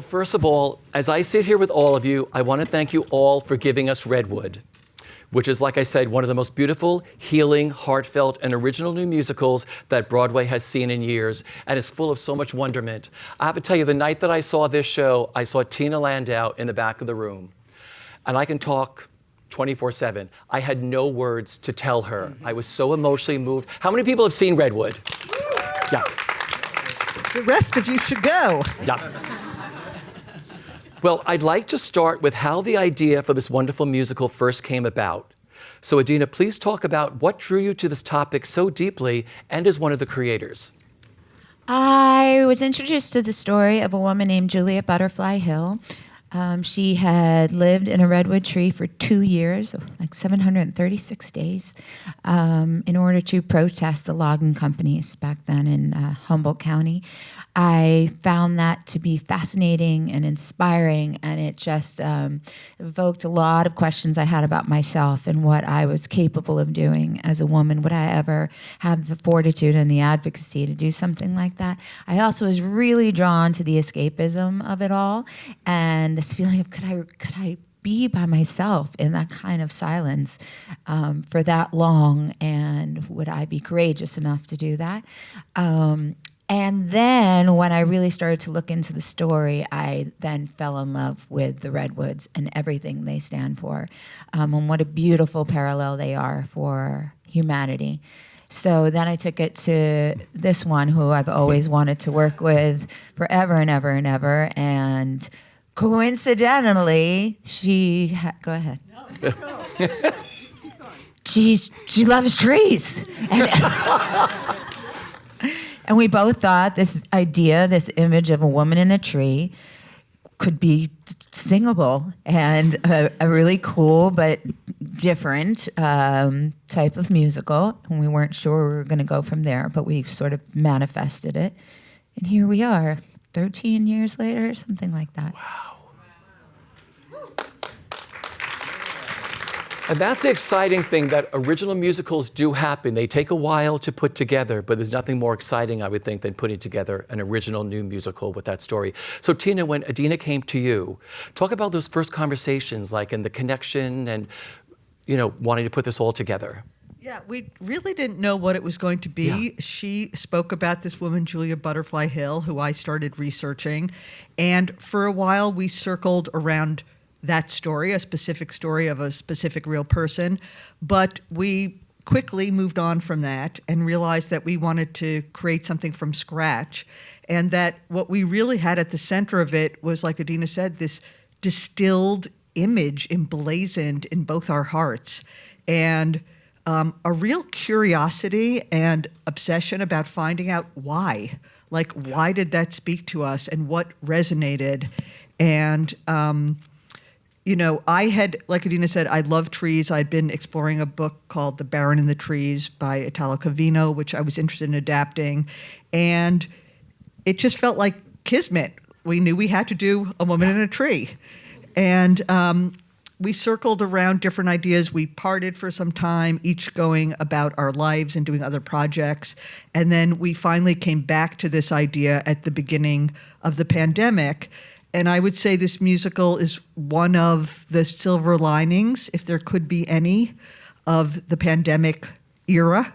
Well, first of all, as I sit here with all of you, I want to thank you all for giving us Redwood, which is, like I said, one of the most beautiful, healing, heartfelt, and original new musicals that Broadway has seen in years, and it's full of so much wonderment. I have to tell you, the night that I saw this show, I saw Tina Landau in the back of the room, and I can talk 24/7. I had no words to tell her. I was so emotionally moved. How many people have seen Redwood? Yeah. The rest of you should go. Yeah. Well, I'd like to start with how the idea for this wonderful musical first came about. So, Idina, please talk about what drew you to this topic so deeply and as one of the creators. I was introduced to the story of a woman named Julia Butterfly Hill. She had lived in a redwood tree for 2 years, like 736 days, in order to protest the logging companies back then in Humboldt County. I found that to be fascinating and inspiring, and it just evoked a lot of questions I had about myself and what I was capable of doing as a woman. Would I ever have the fortitude and the advocacy to do something like that? I also was really drawn to the escapism of it all, and this feeling of could I be by myself in that kind of silence for that long, and would I be courageous enough to do that? And then when I really started to look into the story, I then fell in love with the Redwoods and everything they stand for, and what a beautiful parallel they are for humanity. So then I took it to this one who I've always wanted to work with forever and ever and ever, and coincidentally, go ahead. No, go. She loves trees. And we both thought this idea, this image of a woman in a tree could be singable and a really cool but different type of musical. And we weren't sure we were going to go from there, but we sort of manifested it. And here we are, 13 years later, something like that. Wow. And that's the exciting thing, that original musicals do happen. They take a while to put together, but there's nothing more exciting, I would think, than putting together an original new musical with that story. So Tina, when Idina came to you, talk about those first conversations, like, and the connection and, wanting to put this all together. Yeah, we really didn't know what it was going to be. Yeah. She spoke about this woman, Julia Butterfly Hill, who I started researching. And for a while, we circled around that story, a specific story of a specific real person. But we quickly moved on from that and realized that we wanted to create something from scratch. And that what we really had at the center of it was, like Idina said, this distilled image emblazoned in both our hearts. And a real curiosity and obsession about finding out why. Like, why did that speak to us and what resonated? And I had, like Idina said, I love trees. I'd been exploring a book called The Baron in the Trees by Italo Calvino, which I was interested in adapting. And it just felt like kismet. We knew we had to do a woman in a tree. And we circled around different ideas. We parted for some time, each going about our lives and doing other projects. And then we finally came back to this idea at the beginning of the pandemic. And I would say this musical is one of the silver linings, if there could be any, of the pandemic era.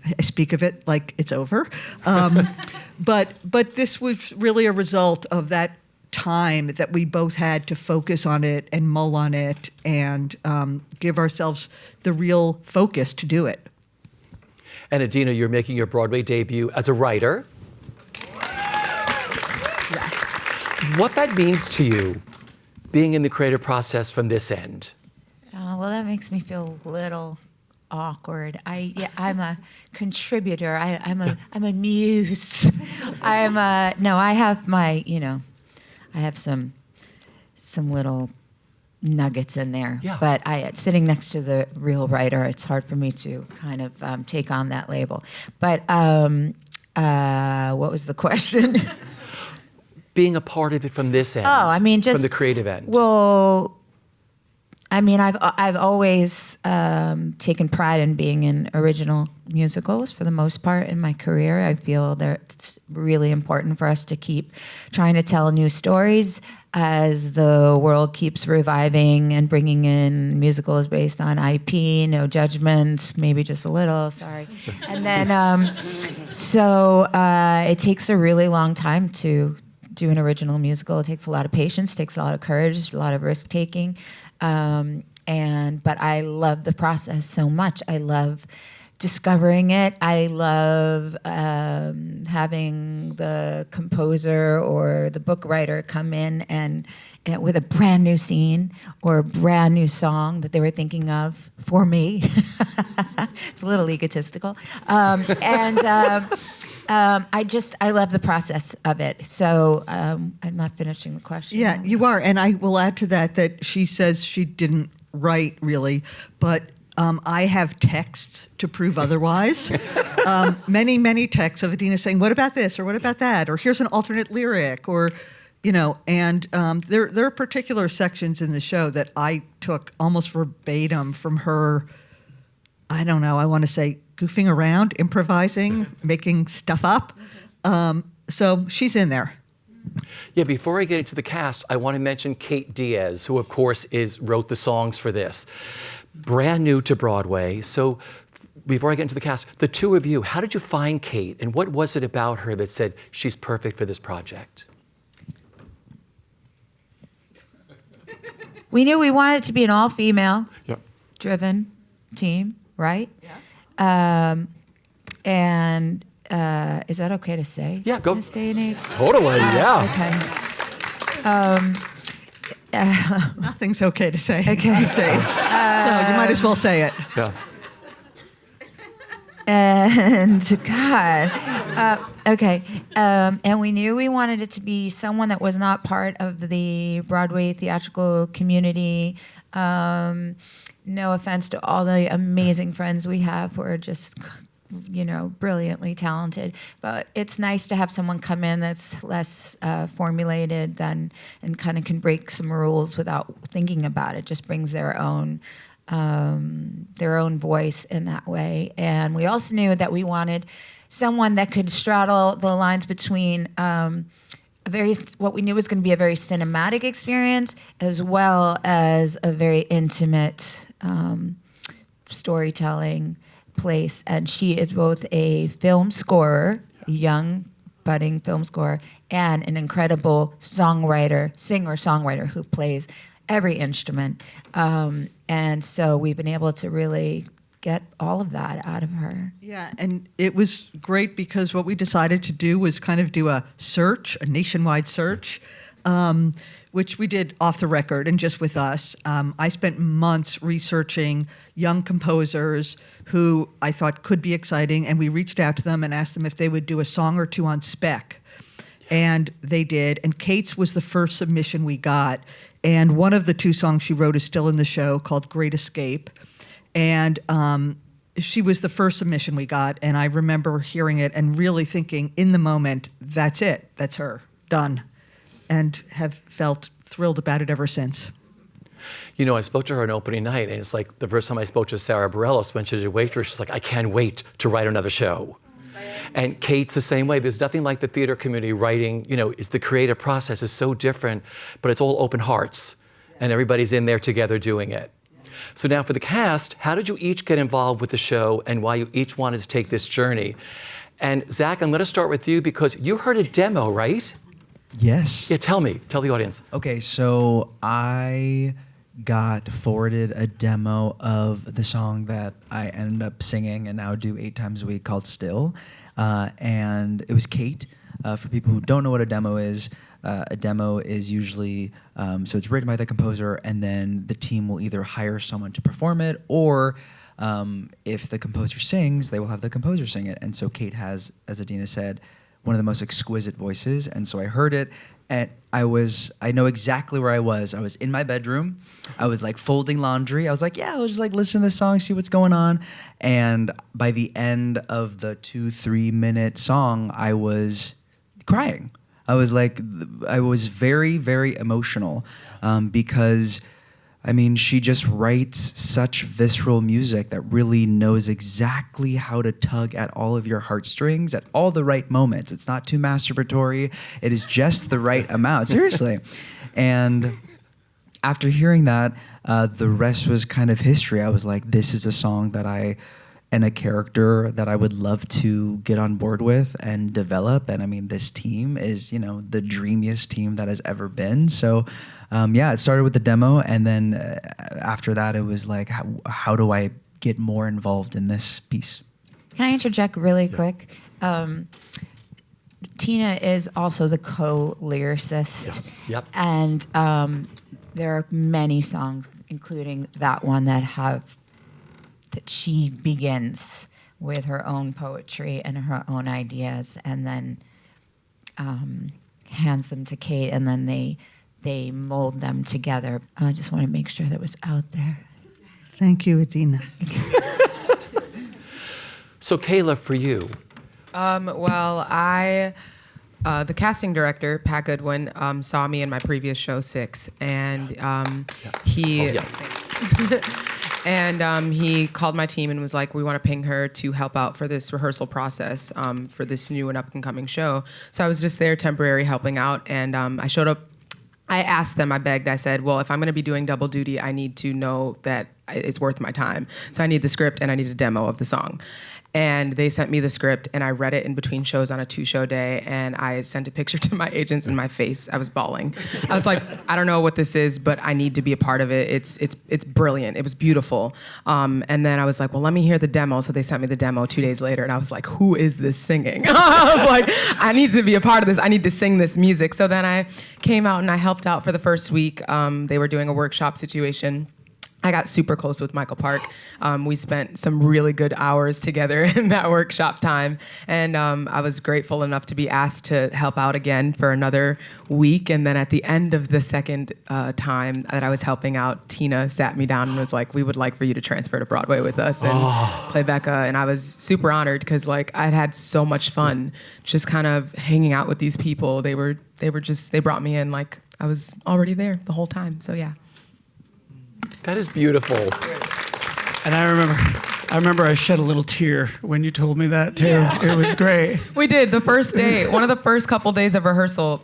I speak of it like it's over. But this was really a result of that time that we both had to focus on it and mull on it and give ourselves the real focus to do it. And Idina, you're making your Broadway debut as a writer. What that means to you, being in the creative process from this end? Well, that makes me feel a little awkward. I'm a contributor. I'm a muse. I have my, I have some little nuggets in there. Yeah. But sitting next to the real writer, it's hard for me to kind of take on that label. But what was the question? Being a part of it from this end. Oh, I mean, just from the creative end. Well, I mean, I've always taken pride in being in original musicals for the most part in my career. I feel that it's really important for us to keep trying to tell new stories as the world keeps reviving and bringing in musicals based on IP, no judgment, maybe just a little, sorry. And then, so it takes a really long time to do an original musical. It takes a lot of patience, takes a lot of courage, a lot of risk taking. But I love the process so much. I love discovering it. I love having the composer or the book writer come in and with a brand new scene or a brand new song that they were thinking of for me. It's a little egotistical. I love the process of it. So I'm not finishing the question. Yeah, you are. And I will add to that she says she didn't write really, but I have texts to prove otherwise. Many, many texts of Idina saying, what about this or what about that? Or here's an alternate lyric or, and there are particular sections in the show that I took almost verbatim from her, I don't know, I want to say goofing around, improvising, making stuff up. So she's in there. Yeah, before I get into the cast, I want to mention Kate Diaz, who of course wrote the songs for this. Brand new to Broadway. So before I get into the cast, the two of you, how did you find Kate? And what was it about her that said she's perfect for this project? We knew we wanted it to be an all-female, Yep. driven team, right? Yeah. Is that okay to say? Yeah, go. In this day and age? Totally, yeah. Okay. Nothing's okay to say Okay. these days. So you might as well say it. Yeah. And okay. And we knew we wanted it to be someone that was not part of the Broadway theatrical community. No offense to all the amazing friends we have who are just, brilliantly talented. But it's nice to have someone come in that's less formulated and kind of can break some rules without thinking about it. Just brings their own voice in that way. And we also knew that we wanted someone that could straddle the lines between what we knew was going to be a very cinematic experience as well as a very intimate storytelling place. And she is both a film scorer, a young budding film scorer, and an incredible singer-songwriter who plays every instrument. And so we've been able to really get all of that out of her. Yeah, and it was great because what we decided to do was kind of do a nationwide search, which we did off the record and just with us. I spent months researching young composers who I thought could be exciting, and we reached out to them and asked them if they would do a song or two on spec. And they did, and Kate's was the first submission we got. And one of the two songs she wrote is still in the show, called Great Escape. And she was the first submission we got, and I remember hearing it and really thinking in the moment, that's it, that's her, done. And have felt thrilled about it ever since. I spoke to her on opening night, and it's like the first time I spoke to Sarah Bareilles when she did Waitress, she's like, I can't wait to write another show. And Kate's the same way. There's nothing like the theater community writing, it's the creative process is so different, but it's all open hearts, and everybody's in there together doing it. So now for the cast, how did you each get involved with the show and why you each wanted to take this journey? And Zach, I'm going to start with you because you heard a demo, right? Yes. Yeah, tell the audience. Okay, so I got forwarded a demo of the song that I ended up singing and now do 8 times a week called Still. And it was Kate. For people who don't know what a demo is usually, so it's written by the composer and then the team will either hire someone to perform it or if the composer sings, they will have the composer sing it. And so Kate has, as Idina said, one of the most exquisite voices. And so I heard it and I know exactly where I was. I was in my bedroom. I was like folding laundry. I was like, I'll just like listen to this song, see what's going on. And by the end of the 2-3 minute song, I was crying. I was very, very emotional because I mean, she just writes such visceral music that really knows exactly how to tug at all of your heartstrings at all the right moments. It's not too masturbatory. It is just the right amount, seriously. And after hearing that, the rest was kind of history. I was like, this is a song that and a character that I would love to get on board with and develop. And I mean, this team is, the dreamiest team that has ever been. So it started with the demo. And then after that, it was like, how do I get more involved in this piece? Can I interject really quick? Tina is also the co-lyricist. Yep. And there are many songs, including that one, that she begins with her own poetry and her own ideas, and then hands them to Kate, and then they mold them together. I just want to make sure that was out there. Thank you, Idina. So Khaila, for you. The casting director, Pat Goodwin, saw me in my previous show, 6, and he and he called my team and was like, we want to ping her to help out for this rehearsal process for this new and up-and-coming show. So I was just there temporary helping out, and I showed up. I asked them, I begged, I said, well, if I'm going to be doing double duty, I need to know that it's worth my time. So I need the script and I need a demo of the song. And they sent me the script, and I read it in between shows on a 2-show day, and I sent a picture to my agents in my face. I was bawling. I was like, I don't know what this is, but I need to be a part of it. It's brilliant. It was beautiful. And then I was like, well, let me hear the demo. So they sent me the demo 2 days later, and I was like, who is this singing? I was like, I need to be a part of this. I need to sing this music. So then I came out and I helped out for the first week. They were doing a workshop situation. I got super close with Michael Park. We spent some really good hours together in that workshop time. And I was grateful enough to be asked to help out again for another week. And then at the end of the second time that I was helping out, Tina sat me down and was like, we would like for you to transfer to Broadway with us and play Becca. And I was super honored because I'd had so much fun just kind of hanging out with these people. They brought me in like I was already there the whole time. So yeah. That is beautiful. And I remember I shed a little tear when you told me that too. Yeah. It was great. We did. The first day, one of the first couple days of rehearsal,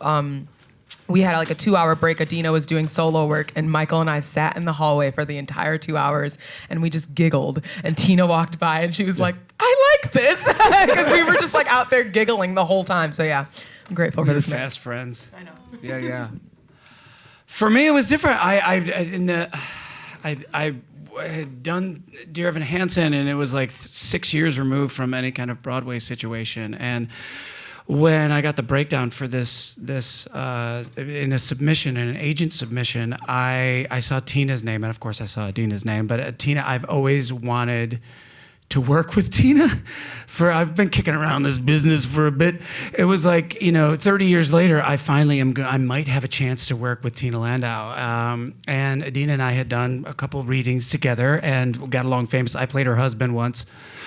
we had like a 2-hour break. Adina was doing solo work, and Michael and I sat in the hallway for the entire 2 hours, and we just giggled. And Tina walked by, and she was like, I like this. Because we were just like out there giggling the whole time. So yeah, I'm grateful for this. Fast friends. I know. Yeah. For me, it was different. I had done Dear Evan Hansen, and it was like 6 years removed from any kind of Broadway situation. And when I got the breakdown for this in a submission, in an agent submission, I saw Tina's name, and of course I saw Idina's name. But Tina, I've always wanted to work with Tina. I've been kicking around this business for a bit. It was like, 30 years later, I finally I might have a chance to work with Tina Landau. And Idina and I had done a couple readings together and got along famous. I played her husband once.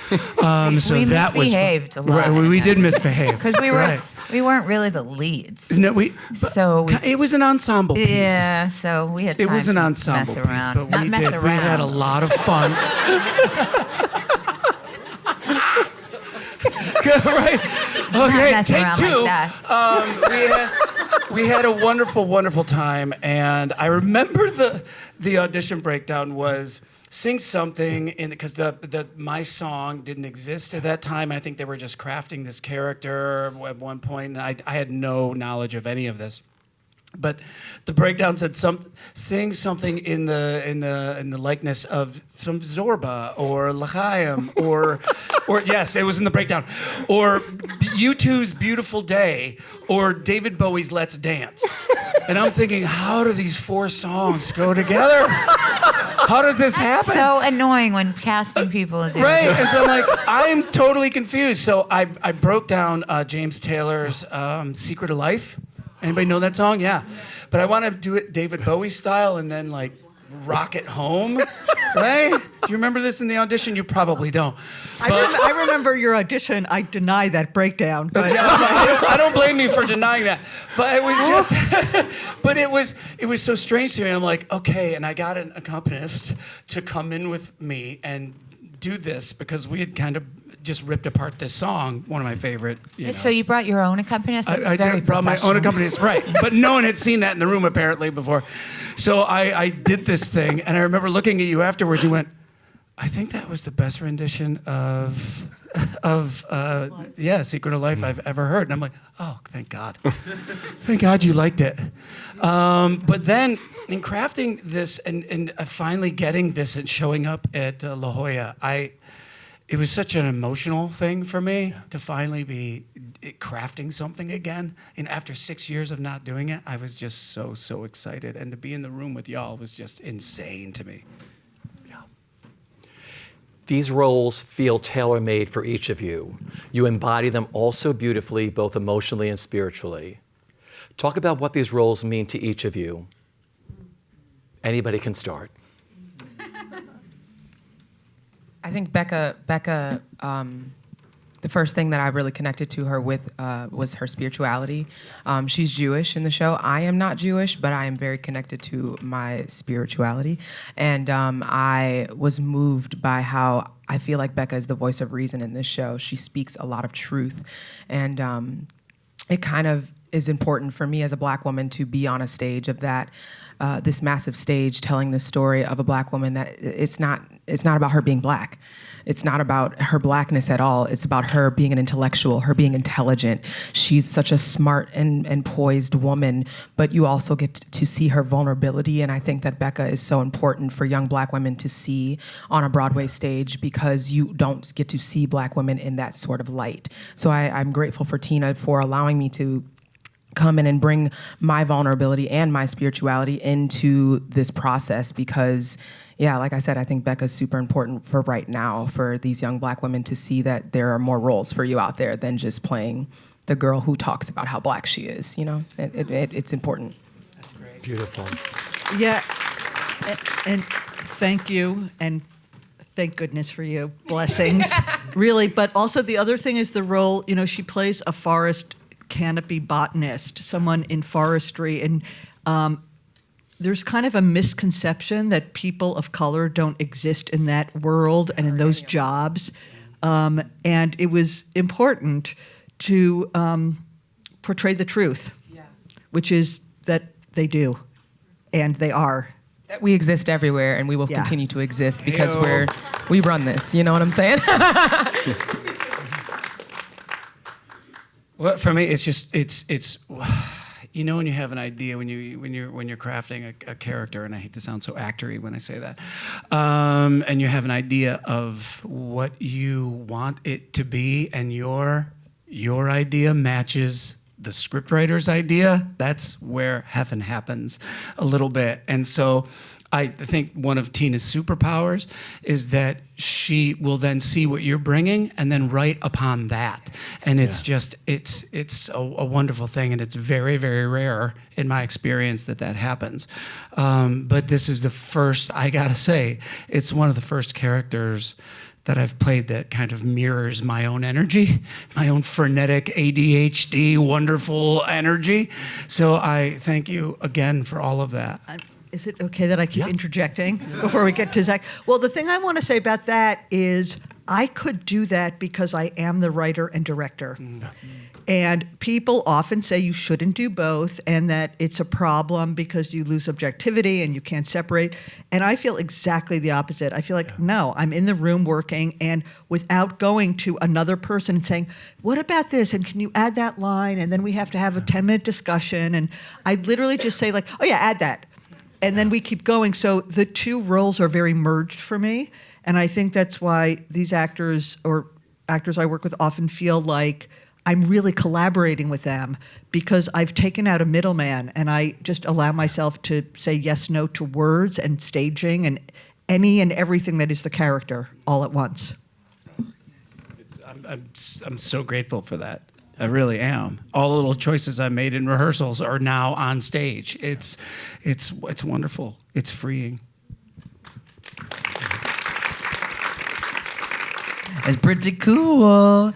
So we that misbehaved was a lot. Right, we did misbehave because we weren't really the leads. No, so it was an ensemble piece. Yeah, so we had time it was an to ensemble mess around. piece, but we had a lot of fun. Right. Okay, take 2. We had a wonderful, wonderful time, and I remember the audition breakdown was sing something because my song didn't exist at that time. I think they were just crafting this character at one point, and I had no knowledge of any of this. But the breakdown said sing something in the likeness of some Zorba or L'Chaim or yes, it was in the breakdown, or U2's Beautiful Day or David Bowie's Let's Dance. And I'm thinking, how do these 4 songs go together? How does this happen? So annoying when casting people do. Right, and so I'm like, I'm totally confused. So I broke down James Taylor's Secret of Life. Anybody know that song? Yeah. But I want to do it David Bowie style and then like rock it home, right? Do you remember this in the audition? You probably don't. I remember your audition. I deny that breakdown. But I don't blame you for denying that, but it was just, but it was so strange to me. I'm like, okay, and I got an accompanist to come in with me and do this because we had kind of just ripped apart this song, one of my favorite. So you brought your own accompanist? That's I very did, brought my own professional. accompanist, right? But no one had seen that in the room apparently before. So I did this thing, and I remember looking at you afterwards. You went, I think that was the best rendition of Secret of Life I've ever heard. And I'm like, oh, thank God. Thank God you liked it. But then in crafting this and finally getting this and showing up at La Jolla, it was such an emotional thing for me to finally be crafting something again. And after 6 years of not doing it, I was just so excited. And to be in the room with y'all was just insane to me. These roles feel tailor-made for each of you. You embody them all so beautifully, both emotionally and spiritually. Talk about what these roles mean to each of you. Anybody can start. I think Becca, the first thing that I really connected to her with was her spirituality. She's Jewish in the show. I am not Jewish, but I am very connected to my spirituality. And I was moved by how I feel like Becca is the voice of reason in this show. She speaks a lot of truth. And it kind of is important for me as a Black woman to be on a stage of that, this massive stage telling the story of a Black woman that it's not about her being Black. It's not about her Blackness at all. It's about her being an intellectual, her being intelligent. She's such a smart and poised woman, but you also get to see her vulnerability. And I think that Becca is so important for young Black women to see on a Broadway stage because you don't get to see Black women in that sort of light. So I'm grateful for Tina for allowing me to come in and bring my vulnerability and my spirituality into this process because, yeah, like I said, I think Becca's super important for right now, for these young Black women to see that there are more roles for you out there than just playing the girl who talks about how Black she is, you know? It's important. That's great. Beautiful. yeah, and thank you, and thank goodness for you. Blessings, really. But also the other thing is the role, she plays a forest canopy botanist, someone in forestry, and there's kind of a misconception that people of color don't exist in that world and in those jobs, and it was important to portray the truth, which is that they do, and they are. That we exist everywhere and we will continue to exist because we run this, you know what I'm saying? Well, for me, it's just it's when you have an idea when you're crafting a character, and I hate to sound so actory when I say that, and you have an idea of what you want it to be, and your idea matches the scriptwriter's idea. That's where heaven happens a little bit, and so. I think one of Tina's superpowers is that she will then see what you're bringing and then write upon that. And it's just, it's a wonderful thing, and it's very, very rare in my experience that happens. But this is the first, I gotta say, it's one of the first characters that I've played that kind of mirrors my own energy, my own frenetic ADHD, wonderful energy. So I thank you again for all of that. Is it okay that I keep interjecting before we get to Zach? Well, the thing I want to say about that is I could do that because I am the writer and director. And people often say you shouldn't do both and that it's a problem because you lose objectivity and you can't separate. And I feel exactly the opposite. I feel like, no, I'm in the room working, and without going to another person and saying, what about this? And can you add that line? And then we have to have a 10-minute discussion. And I literally just say like, oh yeah, add that. And then we keep going. So the two roles are very merged for me. And I think that's why these actors or actors I work with often feel like I'm really collaborating with them because I've taken out a middleman and I just allow myself to say yes, no to words and staging and any and everything that is the character all at once. I'm so grateful for that. I really am. All the little choices I made in rehearsals are now on stage. It's wonderful. It's freeing. It's pretty cool.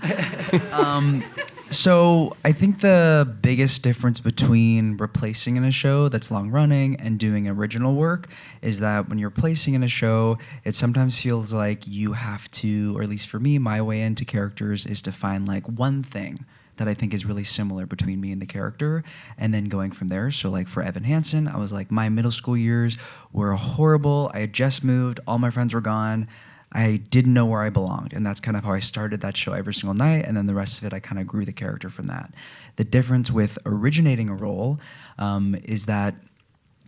So I think the biggest difference between replacing in a show that's long running and doing original work is that when you're replacing in a show, it sometimes feels like you have to, or at least for me, my way into characters is to find like one thing that I think is really similar between me and the character, and then going from there. So like for Evan Hansen, I was like, my middle school years were horrible. I had just moved, all my friends were gone. I didn't know where I belonged, and that's kind of how I started that show every single night, and then the rest of it, I kind of grew the character from that. The difference with originating a role is that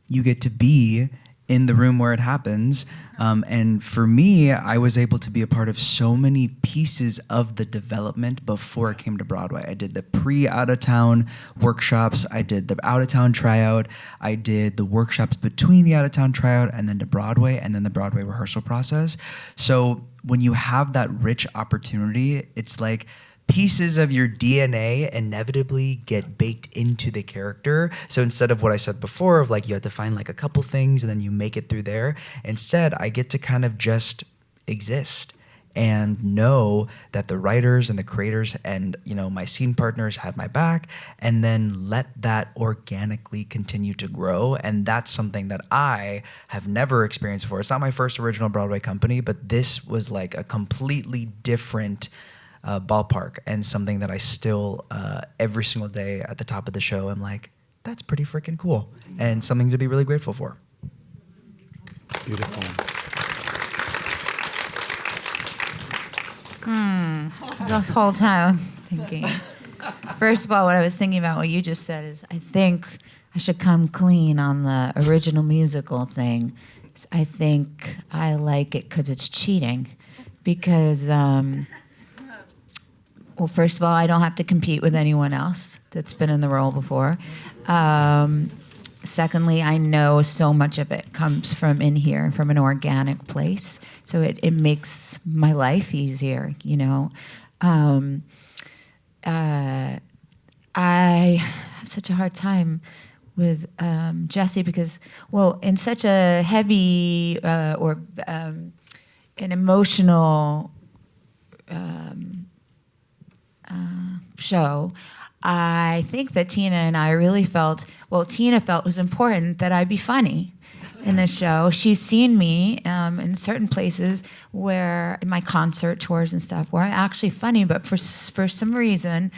you get to be in the room where it happens, and for me, I was able to be a part of so many pieces of the development before it came to Broadway. I did the pre-out-of-town workshops, I did the out-of-town tryout, I did the workshops between the out-of-town tryout and then to Broadway, and then the Broadway rehearsal process. So when you have that rich opportunity, it's like pieces of your DNA inevitably get baked into the character. So instead of what I said before of like you have to find like a couple things and then you make it through there, instead I get to kind of just exist and know that the writers and the creators and, you know, my scene partners have my back, and then let that organically continue to grow. And that's something that I have never experienced before. It's not my first original Broadway company, but this was like a completely different ballpark, and something that I still every single day at the top of the show I'm like, that's pretty freaking cool, and something to be really grateful for. Beautiful. The whole time I'm thinking. First of all, what I was thinking about what you just said is I think I should come clean on the original musical thing. I think I like it because it's cheating. Because well, first of all, I don't have to compete with anyone else that's been in the role before. Secondly, I know so much of it comes from in here, from an organic place. So it makes my life easier, you know. I have such a hard time with Jesse because, well, in such a heavy or an emotional show, I think that Tina and I really felt, well, Tina felt it was important that I be funny in this show. She's seen me in certain places where, in my concert tours and stuff, where I'm actually funny, but for some reason,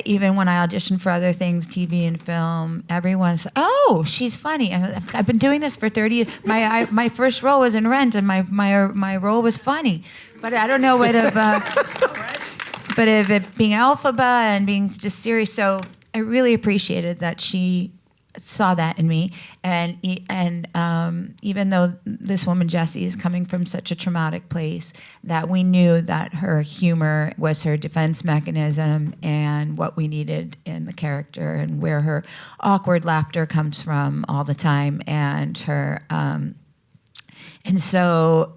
even when I audition for other things, TV and film, everyone's, oh, she's funny. I've been doing this for 30 years. My first role was in Rent, and my role was funny. But I don't know what but of it being Elphaba and being just serious. So I really appreciated that she saw that in me. And even though this woman, Jessie, is coming from such a traumatic place, that we knew that her humor was her defense mechanism and what we needed in the character, and where her awkward laughter comes from all the time, and her, and so,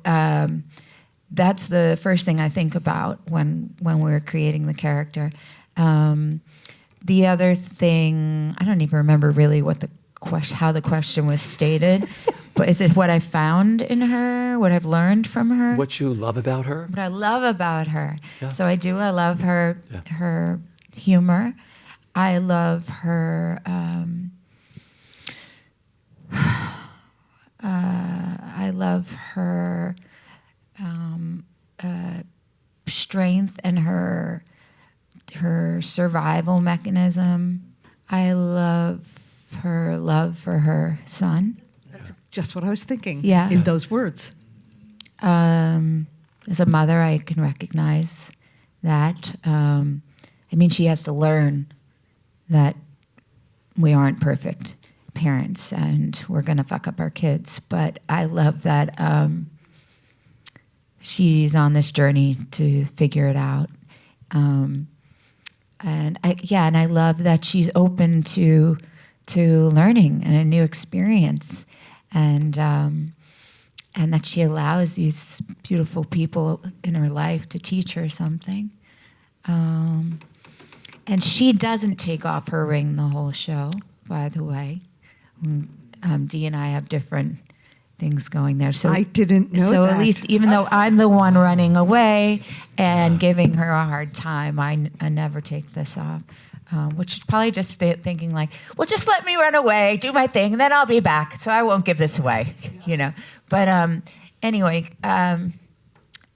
that's the first thing I think about when we're creating the character. The other thing, I don't even remember really what how the question was stated, but is it what I found in her, what I've learned from her? What you love about her? What I love about her. Yeah. So I love her, Yeah. her humor. I love her, I love her strength and her survival mechanism. I love her love for her son. That's just what I was thinking. Yeah. In those words. As a mother, I can recognize that. I mean, she has to learn that we aren't perfect parents and we're going to fuck up our kids. But I love that she's on this journey to figure it out. And I love that she's open to learning and a new experience, and that she allows these beautiful people in her life to teach her something. And she doesn't take off her ring the whole show, by the way. Dee and I have different things going there. So I didn't know So that. at least, even though I'm the one running away and giving her a hard time, I never take this off. Which is probably just thinking like, well, just let me run away, do my thing, and then I'll be back. So I won't give this away, But anyway,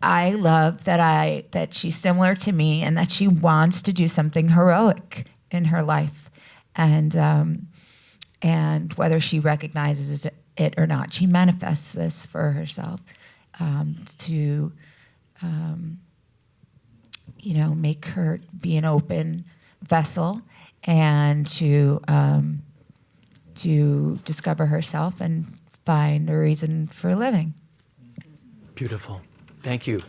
I love that she's similar to me and that she wants to do something heroic in her life, and whether she recognizes it or not, she manifests this for herself to make her be an open vessel and to discover herself and find a reason for living. Beautiful. Thank you.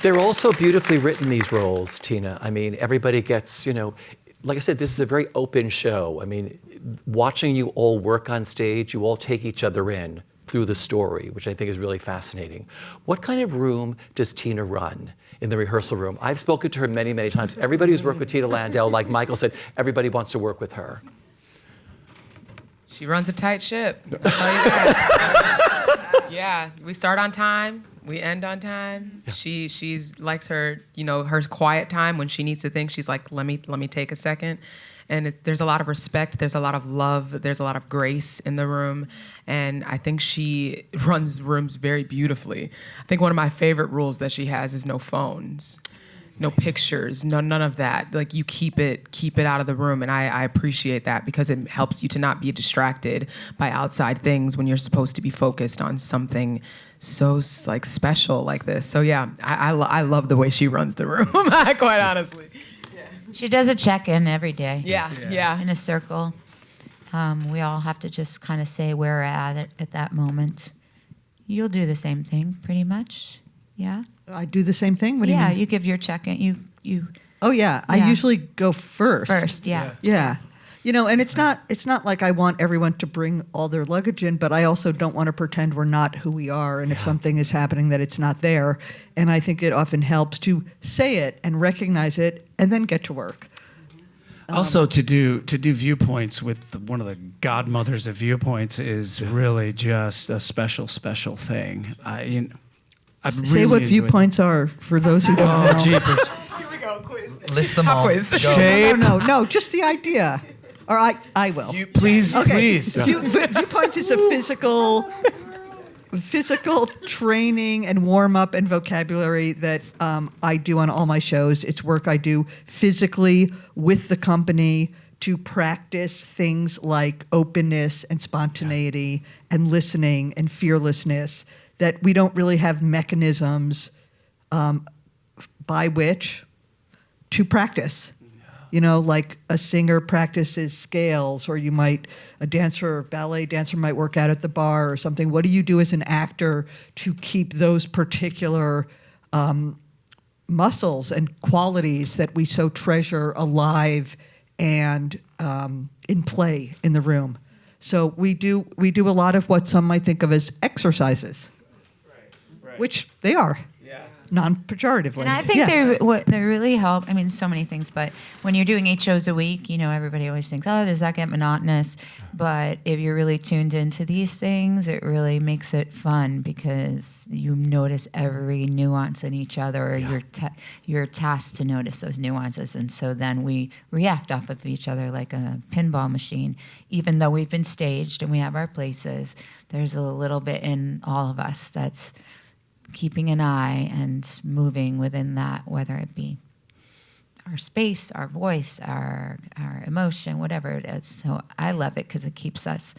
They're also beautifully written, these roles, Tina. I mean, everybody gets, like I said, this is a very open show. I mean, watching you all work on stage, you all take each other in through the story, which I think is really fascinating. What kind of room does Tina run in the rehearsal room? I've spoken to her many, many times. Everybody who's worked with Tina Landau, like Michael said, everybody wants to work with her. She runs a tight ship. I'll tell you that. Yeah, we start on time. We end on time. Yeah. She's likes her, her quiet time when she needs to think. She's like, let me take a second. And there's a lot of respect. There's a lot of love. There's a lot of grace in the room. And I think she runs rooms very beautifully. I think one of my favorite rules that she has is no phones, no pictures, none of that. Like, you keep it out of the room. And I appreciate that, because it helps you to not be distracted by outside things when you're supposed to be focused on something so special like this. So yeah, I love the way she runs the room, quite honestly. She does a check-in every day. Yeah. In a circle. We all have to just kind of say where we're at that moment. You'll do the same thing, pretty much. Yeah? I do the same thing? What do you mean? You give your check-in. You. Oh, yeah. I usually go first. Yeah. And it's not like I want everyone to bring all their luggage in, but I also don't want to pretend we're not who we are. And if something is happening, that it's not there. And I think it often helps to say it and recognize it and then get to work. Also, to do viewpoints with one of the godmothers of viewpoints is really just a special thing. Say what viewpoints are for those who don't know. Oh, jeepers. Here we go, quiz. List them all. Quiz. Go. No, just the idea. Or I will. Please. Viewpoints is a physical training and warm up and vocabulary that I do on all my shows. It's work I do physically with the company to practice things like openness and spontaneity and listening and fearlessness, that we don't really have mechanisms by which to practice. Like a singer practices scales, or a ballet dancer might work out at the bar or something. What do you do as an actor to keep those particular muscles and qualities that we so treasure alive and in play in the room? So we do a lot of what some might think of as exercises, right. Which they are. Non-pejoratively. And I think they really help. I mean, so many things, but when you're doing 8 shows a week, everybody always thinks, oh, does that get monotonous? But if you're really tuned into these things, it really makes it fun, because you notice every nuance in each other, or you're tasked to notice those nuances. And so then we react off of each other like a pinball machine. Even though we've been staged and we have our places, there's a little bit in all of us that's keeping an eye and moving within that, whether it be our space, our voice, our emotion, whatever it is. So I love it because it keeps us,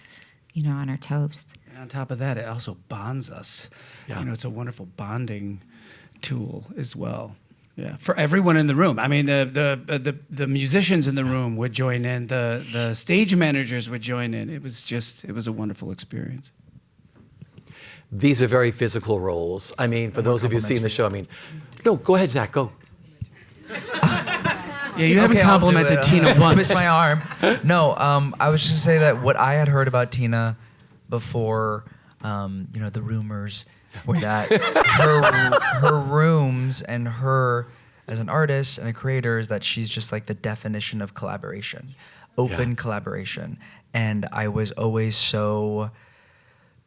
on our toes. And on top of that, it also bonds us. Yeah. It's a wonderful bonding tool as well. Yeah, for everyone in the room. I mean, the musicians in the room would join in. The stage managers would join in. It was a wonderful experience. These are very physical roles. I mean, for those of you who've seen the show, no, go ahead, Zach, go. Yeah, you haven't complimented Tina once. Twist my arm. No, I was just gonna say that what I had heard about Tina before, the rumors were that her rooms and her as an artist and a creator is that she's just like the definition of collaboration, open collaboration. And I was always so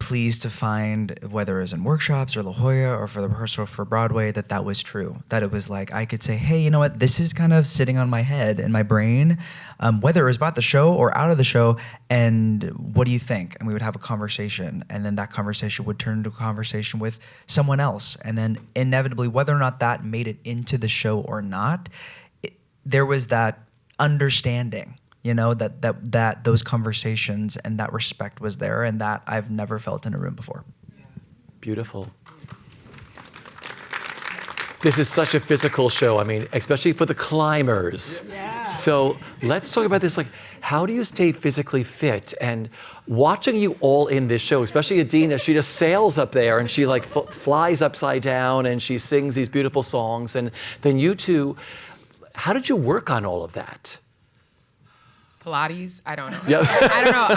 pleased to find, whether it was in workshops or La Jolla or for the rehearsal for Broadway, that was true. That it was like, I could say, hey, you know what, this is kind of sitting on my head and my brain, whether it was about the show or out of the show, and what do you think? And we would have a conversation, and then that conversation would turn into a conversation with someone else. And then inevitably, whether or not that made it into the show or not, there was that understanding, you know, that those conversations and that respect was there, and that I've never felt in a room before. Beautiful. This is such a physical show. I mean, especially for the climbers. Yeah. So let's talk about this. Like, how do you stay physically fit? And watching you all in this show, especially Idina, she just sails up there and she like flies upside down and she sings these beautiful songs. And then you two, how did you work on all of that? Pilates? I don't know. Yep. I don't know.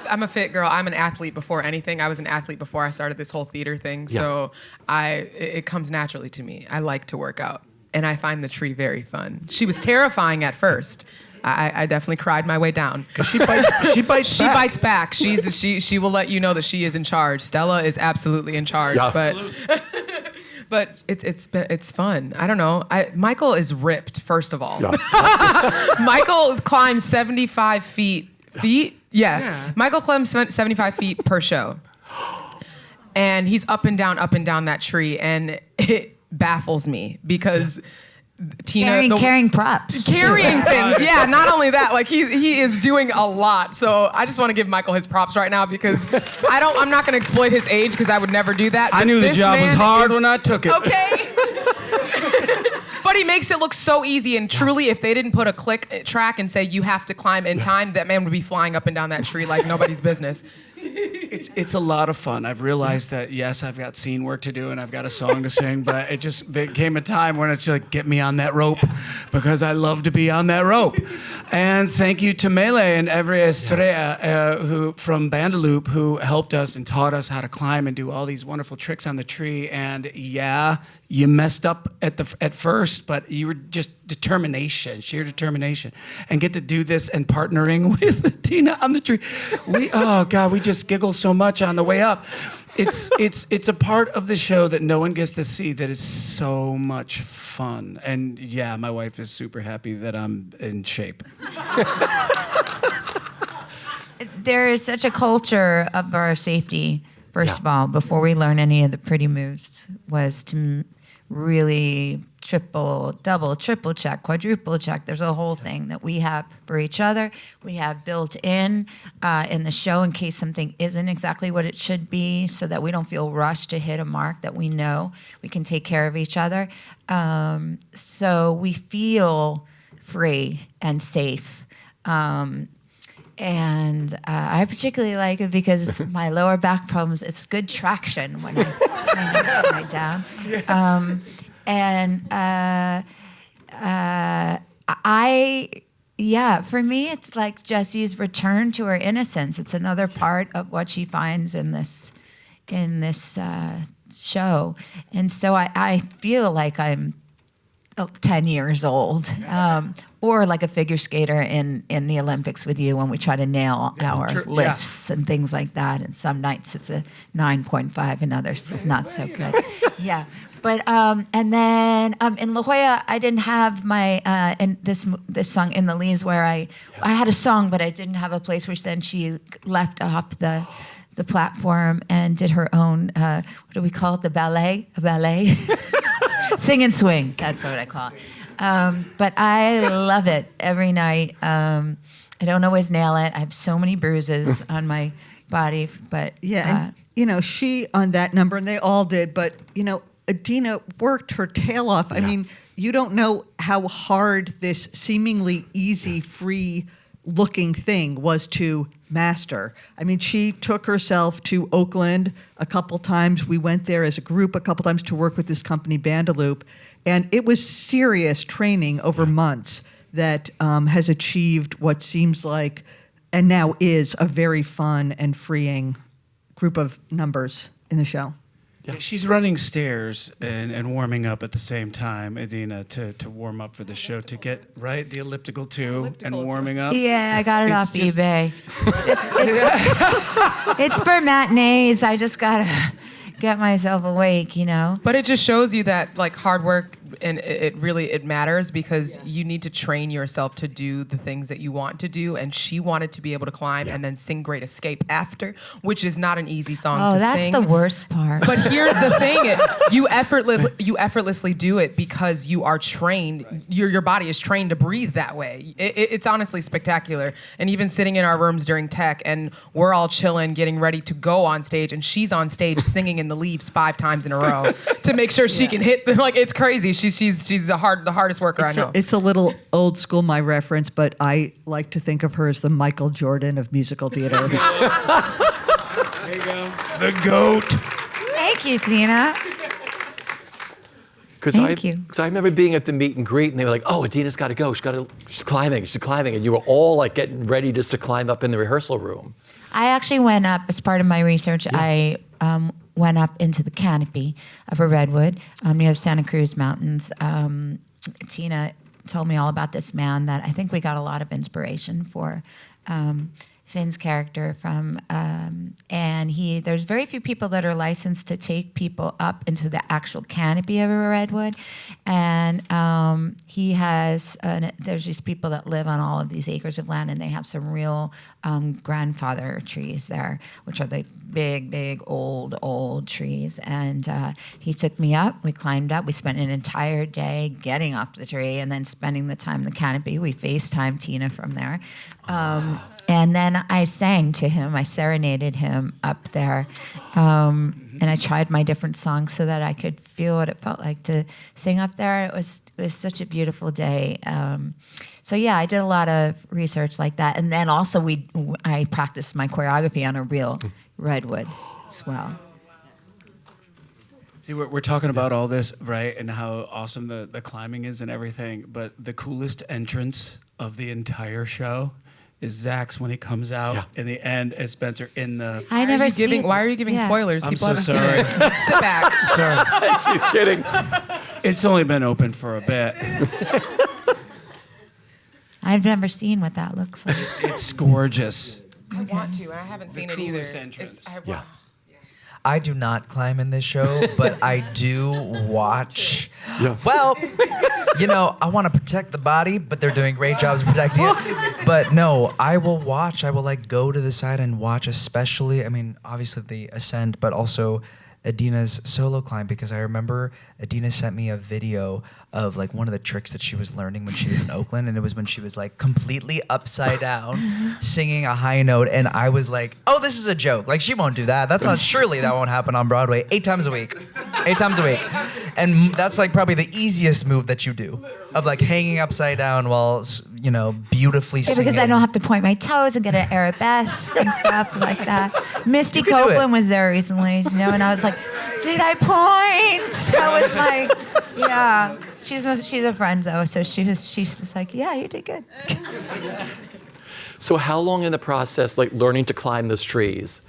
I'm a fit girl. I'm an athlete before anything. I was an athlete before I started this whole theater thing. Yeah. So it comes naturally to me. I like to work out. And I find the tree very fun. She was terrifying at first. I definitely cried my way down. Because she bites back. She will let you know that she is in charge. Stella is absolutely in charge. Yeah. But it's fun. I don't know. Michael is ripped, first of all. Yeah. Michael climbs 75 feet. Yeah. Michael climbs 75 feet per show. And he's up and down that tree. And it baffles me because Tina... Carrying props. Carrying things, yeah. Not only that, like he is doing a lot. So I just want to give Michael his props right now because I'm not going to exploit his age because I would never do that. I knew the job was hard when I took it. Okay. But he makes it look so easy, and truly, if they didn't put a click track and say you have to climb in time, that man would be flying up and down that tree like nobody's business. It's a lot of fun. I've realized that, yes, I've got scene work to do and I've got a song to sing, but it just came a time when it's like, get me on that rope because I love to be on that rope. And thank you to Mele and Every Estrella who from Bandaloop who helped us and taught us how to climb and do all these wonderful tricks on the tree. And yeah, you messed up at first, but you were just sheer determination. And get to do this and partnering with Tina on the tree. We just giggle so much on the way up. It's a part of the show that no one gets to see that is so much fun. And yeah, my wife is super happy that I'm in shape. There is such a culture of our safety, first of all, before we learn any of the pretty moves, was to really double, triple check, quadruple check. There's a whole thing that we have for each other. We have built in the show in case something isn't exactly what it should be, so that we don't feel rushed to hit a mark, that we know we can take care of each other. So we feel free and safe. And I particularly like it because my lower back problems, it's good traction when I'm upside down. For me, it's like Jessie's return to her innocence. It's another part of what she finds in this show. And so I feel like I'm 10 years old, or like a figure skater in the Olympics with you when we try to nail our lifts and things like that. And some nights it's a 9.5 and others it's not so good. Yeah. But and then in La Jolla, I didn't have my in this song in the Lees where I had a song, but I didn't have a place. Which then she left off the platform and did her own what do we call it? A ballet, sing and swing. That's what I call it. But I love it every night. I don't always nail it. I have so many bruises on my body, but yeah, and she on that number, and they all did, but Idina worked her tail off. I mean, you don't know how hard this seemingly easy, free-looking thing was to master. I mean, she took herself to Oakland a couple times. We went there as a group a couple times to work with this company, Bandaloop, and it was serious training over months that has achieved what seems like, and now is, a very fun and freeing group of numbers in the show. She's running stairs and warming up at the same time, Idina, to warm up for the show, to get, right, the elliptical too, and warming up. Yeah, I got it off just- eBay. It's for matinees. I just gotta get myself awake, you know. But it just shows you that like hard work and it matters, because you need to train yourself to do the things that you want to do. And she wanted to be able to climb and then sing Great Escape after, which is not an easy song to sing. That's the worst part. But here's the thing: you effortlessly do it because you are trained. Your body is trained to breathe that way. It's honestly spectacular. And even sitting in our rooms during tech, and we're all chilling, getting ready to go on stage, and she's on stage singing in the Leaves 5 times in a row to make sure she can hit. Like, it's crazy. She's the hardest worker I know. It's a little old school, my reference, but I like to think of her as the Michael Jordan of musical theater. There you go. The GOAT. Thank you, Tina. Thank you. Because I remember being at the meet and greet, and they were like, "Oh, Idina's got to go. She's climbing, and you were all like getting ready just to climb up in the rehearsal room. I actually went up as part of my research. I went up into the canopy of a redwood near the Santa Cruz Mountains. Tina told me all about this man that I think we got a lot of inspiration for. Finn's character from, and there's very few people that are licensed to take people up into the actual canopy of a redwood, and he has, there's these people that live on all of these acres of land, and they have some real grandfather trees there, which are the big, old trees, and he took me up, we climbed up, we spent an entire day getting up the tree, and then spending the time in the canopy. We FaceTimed Tina from there. And then I sang to him, I serenaded him up there, and I tried my different songs so that I could feel what it felt like to sing up there. It was such a beautiful day. So yeah, I did a lot of research like that, and then also I practiced my choreography on a real redwood as well. See, we're talking about all this, right, and how awesome the climbing is and everything, but the coolest entrance of the entire show is Zach's when he comes out in the end as Spencer in the... Why are you giving spoilers? I'm People so haven't sorry. seen it. Sit back. Sorry. She's kidding. It's only been open for a bit. I've never seen what that looks like. It's gorgeous. I want to, and I haven't seen it either. coolest entrance. Yeah. I do not climb in this show, but I do watch. Yeah. Well, I want to protect the body, but they're doing great jobs of protecting it. But no, I will watch. I will go to the side and watch, especially, obviously the ascent, but also Idina's solo climb, because I remember Idina sent me a video of one of the tricks that she was learning when she was in Oakland, and it was when she was completely upside down singing a high note, and I was like, oh, this is a joke, she won't do that, surely that won't happen on Broadway 8 times a week, and that's probably the easiest move that you do, of hanging upside down while beautifully singing. Because I don't have to point my toes and get an arabesque and stuff like that. Misty can do it. Copeland was there recently, and I was like, did I point? That was my, She's a friend though, so she was like, yeah, you did good. So how long in the process, learning to climb those trees,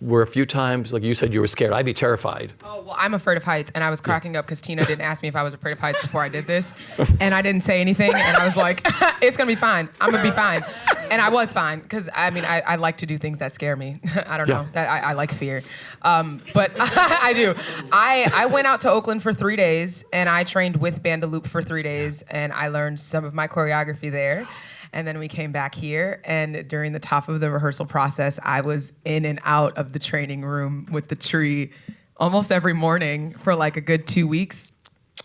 were a few times, you said you were scared? I'd be terrified. Oh, well, I'm afraid of heights, and I was cracking up because Tina didn't ask me if I was afraid of heights before I did this, and I didn't say anything, and I was like, it's gonna be fine. I'm gonna be fine. And I was fine, because I like to do things that scare me. I don't know. I like fear. But I do. I went out to Oakland for 3 days, and I trained with Bandaloop for 3 days, and I learned some of my choreography there. And then we came back here, and during the top of the rehearsal process, I was in and out of the training room with the tree almost every morning for a good 2 weeks.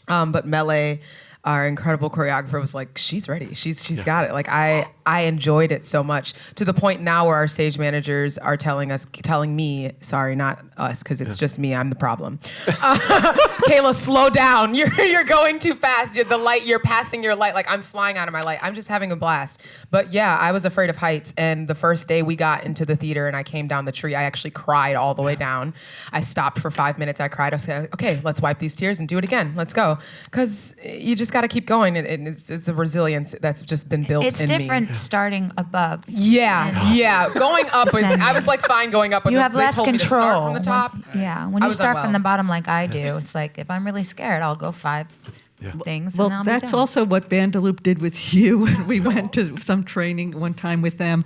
But Mele, our incredible choreographer, was like, she's ready. She's got it. I enjoyed it so much, to the point now where our stage managers are telling me, sorry, not us, because it's just me, I'm the problem. Khaila, slow down. You're going too fast. You're passing your light. I'm flying out of my light. I'm just having a blast. But yeah, I was afraid of heights. And the first day we got into the theater and I came down the tree, I actually cried all the way down. I stopped for 5 minutes. I cried. I was like, okay, let's wipe these tears and do it again. Let's go. Because you just got to keep going. It's a resilience that's just been built It's in me. different starting above. Yeah. Going up I was like fine going up, but You have they less told me to control. start from the top. When I you was start from unwell. the bottom like I do, it's like if I'm really scared, I'll go 5 things. Well, and I'll be that's done. also what Bandaloop did with you. We went to some training one time with them.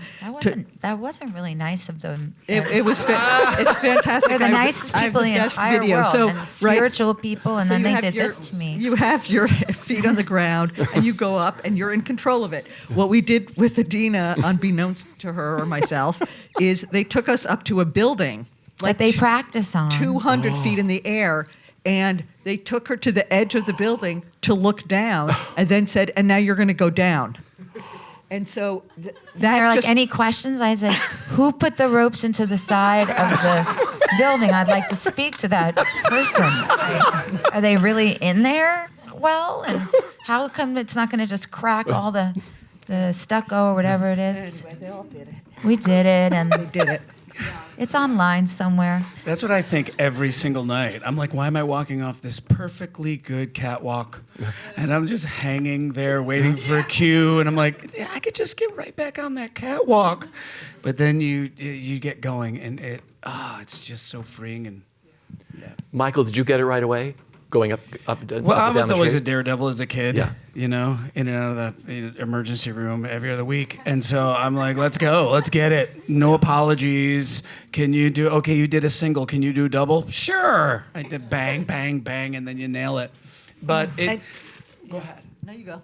That wasn't really nice of them. It was it's fantastic. They're the nicest people in the best entire video. world, So, and spiritual people, and So then you they have did your- this to me. You have your feet on the ground, and you go up, and you're in control of it. What we did with Idina, unbeknownst to her or myself, is they took us up to a building, That they practice on. 200 feet in the air, and they took her to the edge of the building to look down, and then said, "And now you're going to go down." And so that There are just any questions? I said, who put the ropes into the side of the building? I'd like to speak to that person. Are they really in there well? And how come it's not going to just crack all the stucco or whatever it is? Anyway, they all did it. We did it, and They did it. it's online somewhere. That's what I think every single night. I'm like, why am I walking off this perfectly good catwalk? And I'm just hanging there waiting for a cue. And I'm like, I could just get right back on that catwalk. But then you get going, and it's just so freeing. And Michael, did you get it right away? Going up well, and I down was the always a street? daredevil as a kid. Yeah. You know, in and out of the emergency room every other week. And so I'm like, let's go, let's get it. No apologies. Can you do? Okay, you did a single. Can you do a double? Sure. I did bang, bang, bang, and then you nail it. But go ahead. There you go.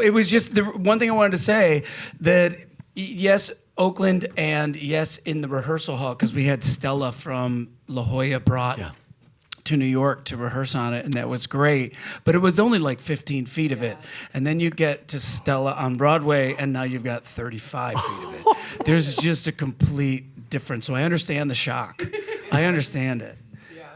It was just the one thing I wanted to say that yes, Oakland, and yes, in the rehearsal hall, because we had Stella from La Jolla brought to New York to rehearse on it, and that was great. But it was only like 15 feet of it. And then you get to Stella on Broadway, and now you've got 35 feet of it. There's just a complete difference. So I understand the shock. I understand it.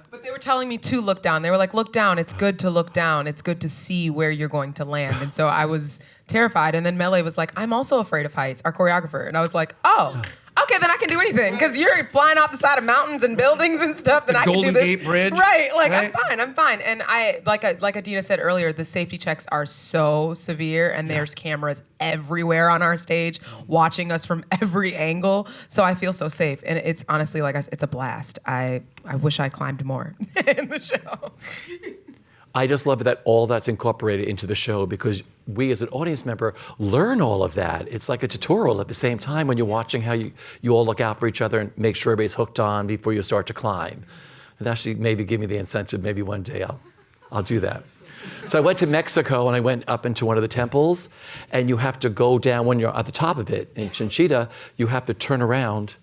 But they were telling me to look down. They were like, look down. It's good to look down. It's good to see where you're going to land. And so I was terrified. And then Mele was like, I'm also afraid of heights, our choreographer. And I was like, oh, okay, then I can do anything. Because you're flying off the side of mountains and buildings and stuff. Then I can do Golden this. Gate Bridge. Right. Like, right? I'm fine. And I, like Idina said earlier, the safety checks are so severe. And there's cameras everywhere on our stage watching us from every angle. So I feel so safe. And it's honestly, like I said, it's a blast. I wish I climbed more in the show. I just love that all that's incorporated into the show because we as an audience member learn all of that. It's like a tutorial at the same time when you're watching how you all look out for each other and make sure everybody's hooked on before you start to climb. And actually maybe give me the incentive, maybe one day I'll do that. So I went to Mexico and I went up into one of the temples and you have to go down when you're at the top of it. In Chinchita, you have to turn around.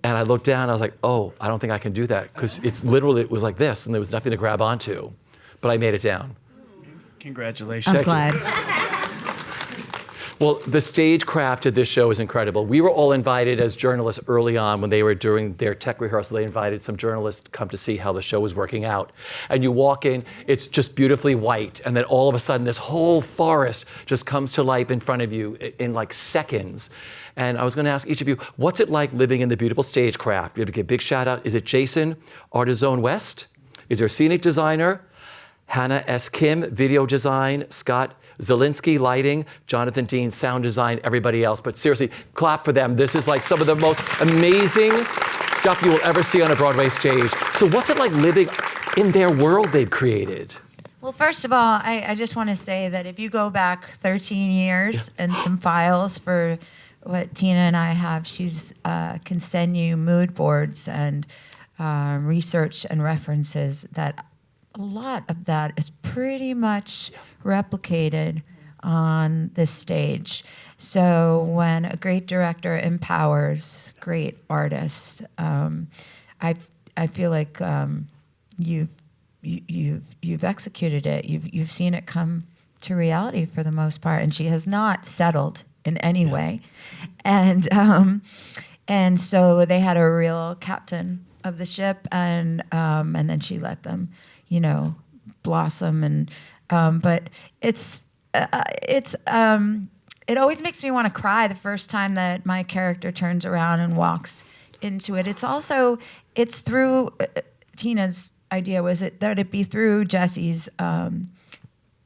And I looked down and I was like, oh, I don't think I can do that because it was like this and there was nothing to grab onto. But I made it down. Congratulations. I'm glad. Well, the stagecraft of this show is incredible. We were all invited as journalists early on when they were doing their tech rehearsal. They invited some journalists to come to see how the show was working out. And you walk in, it's just beautifully white. And then all of a sudden, this whole forest just comes to life in front of you in like seconds. And I was going to ask each of you, what's it like living in the beautiful stagecraft? We have to give a big shout out. Is it Jason Artizone West? Is there a scenic designer? Hannah S. Kim, video design, Scott Zielinski, lighting, Jonathan Dean, sound design, everybody else. But seriously, clap for them. This is like some of the most amazing stuff you will ever see on a Broadway stage. So what's it like living in their world they've created? Well, first of all, I just want to say that if you go back 13 years and some files for what Tina and I have, she's can send you mood boards and research and references that a lot of that is pretty much replicated on this stage. So when a great director empowers great artists, I feel like you've executed it. You've seen it come to reality for the most part, and she has not settled in any way. And so they had a real captain of the ship, and then she let them, blossom. And but it always makes me want to cry the first time that my character turns around and walks into it. It's through Tina's idea was that it be through Jesse's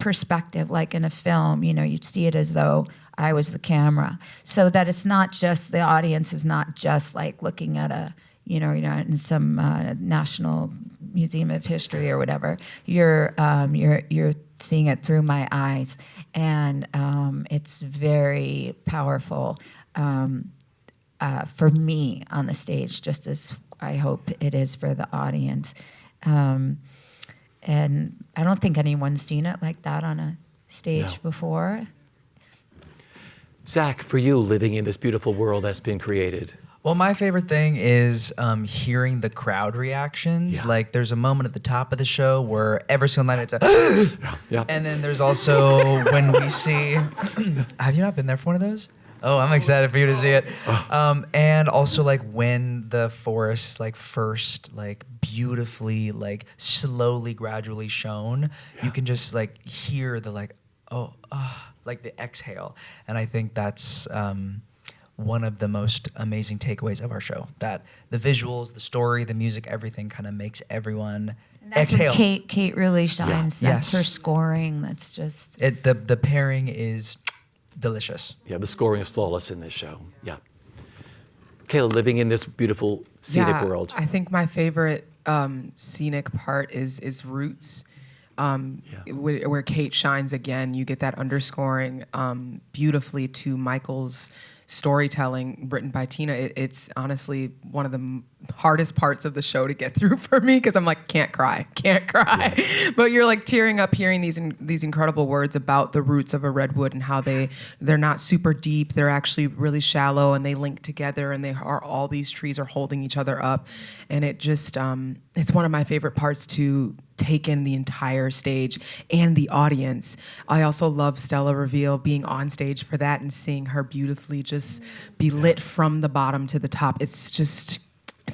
perspective, like in a film, you'd see it as though I was the camera, so that it's not just the audience is not just like looking at a, in some National Museum of History or whatever. You're seeing it through my eyes, and it's very powerful for me on the stage, just as I hope it is for the audience. And I don't think anyone's seen it like that on a stage before. Zach, for you, living in this beautiful world that's been created. Well, my favorite thing is hearing the crowd reactions. Yeah. Like, there's a moment at the top of the show where every single night it's a Yeah. And then there's also when we see, have you not been there for one of those? Oh, I'm excited for you to see it. And also like when the forest is like first like beautifully like slowly gradually shown, you can just like hear the like like the exhale, and I think that's one of the most amazing takeaways of our show. That the visuals, the story, the music, everything kind of makes everyone That's exhale. where Kate really shines. Yeah. That's Yes. her scoring. That's just The pairing is delicious. Yeah, the scoring is flawless in this show. Yeah. Kayla, living in this beautiful scenic world. I think my favorite scenic part is Roots. Where Kate shines again. You get that underscoring beautifully to Michael's storytelling written by Tina. It's honestly one of the hardest parts of the show to get through for me, because I'm like, can't cry. But you're like tearing up hearing these incredible words about the roots of a redwood and how they're not super deep. They're actually really shallow, and they link together, and all these trees are holding each other up. And it just, it's one of my favorite parts to take in the entire stage and the audience. I also love Stella Reveal being on stage for that and seeing her beautifully just be lit from the bottom to the top. It's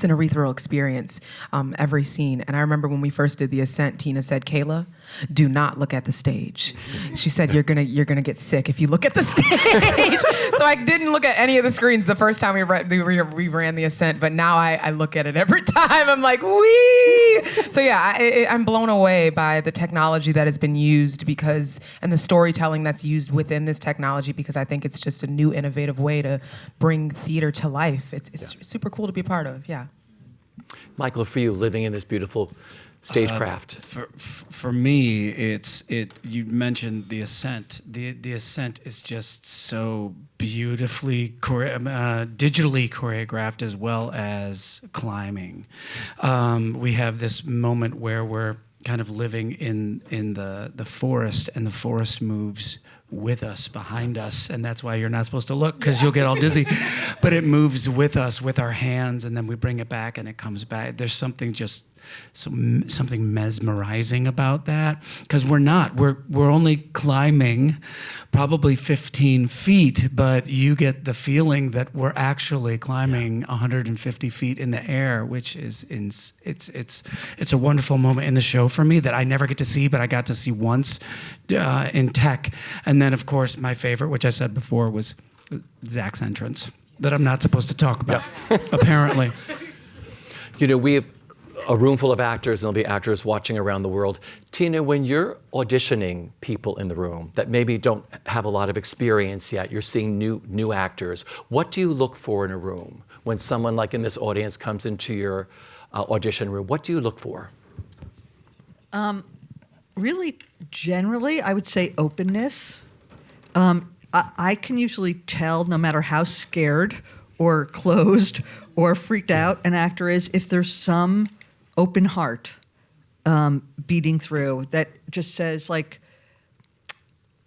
an ethereal experience, every scene. And I remember when we first did the ascent, Tina said, "Kayla, do not look at the stage." She said, "You're gonna get sick if you look at the stage." So I didn't look at any of the screens the first time we ran the ascent, but now I look at it every time. I'm like, wee! So yeah, I'm blown away by the technology that has been used and the storytelling that's used within this technology, because I think it's just a new innovative way to bring theater to life. It's super cool to be a part of, yeah. Michael, for you, living in this beautiful stagecraft. For me, you mentioned the ascent. The ascent is just so beautifully digitally choreographed, as well as climbing. We have this moment where we're kind of living in the forest, and the forest moves with us, behind us, and that's why you're not supposed to look, because you'll get all dizzy. But it moves with us, with our hands, and then we bring it back, and it comes back. There's something something mesmerizing about that, because we're only climbing probably 15 feet, but you get the feeling that we're actually climbing 150 feet in the air, which is it's a wonderful moment in the show for me that I never get to see, but I got to see once in tech. And then of course my favorite, which I said before, was Zach's entrance, that I'm not supposed to talk about, apparently. We have a room full of actors, and there'll be actors watching around the world. Tina, when you're auditioning people in the room that maybe don't have a lot of experience yet, you're seeing new actors, what do you look for in a room? When someone like in this audience comes into your audition room, what do you look for? Really, generally, I would say openness. I can usually tell, no matter how scared or closed or freaked out an actor is, if there's some open heart beating through that just says, like,